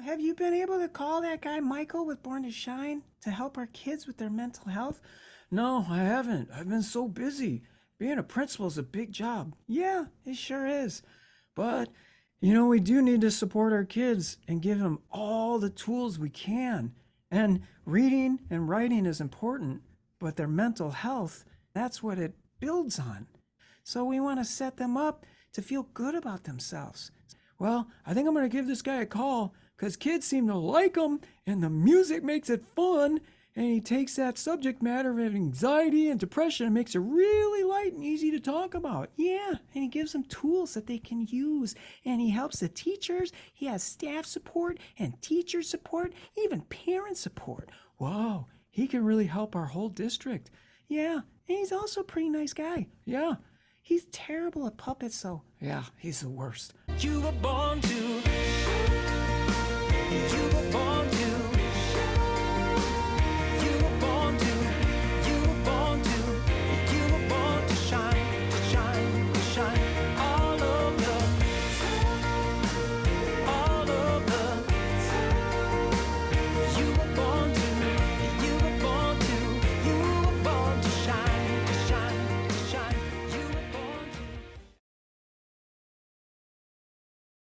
have you been able to call that guy Michael with Born to Shine to help our kids with their mental health? No, I haven't. I've been so busy. Being a principal is a big job. Yeah, it sure is. But, we do need to support our kids and give them all the tools we can. And reading and writing is important, but their mental health, that's what it builds on. So we want to set them up to feel good about themselves. Well, I think I'm going to give this guy a call because kids seem to like him and the music makes it fun. And he takes that subject matter of anxiety and depression and makes it really light and easy to talk about. Yeah, and he gives them tools that they can use. And he helps the teachers. He has staff support and teacher support, even parent support. Wow, he can really help our whole district. Yeah, and he's also a pretty nice guy. Yeah. He's terrible at puppets, though. Yeah, he's the worst. You were born to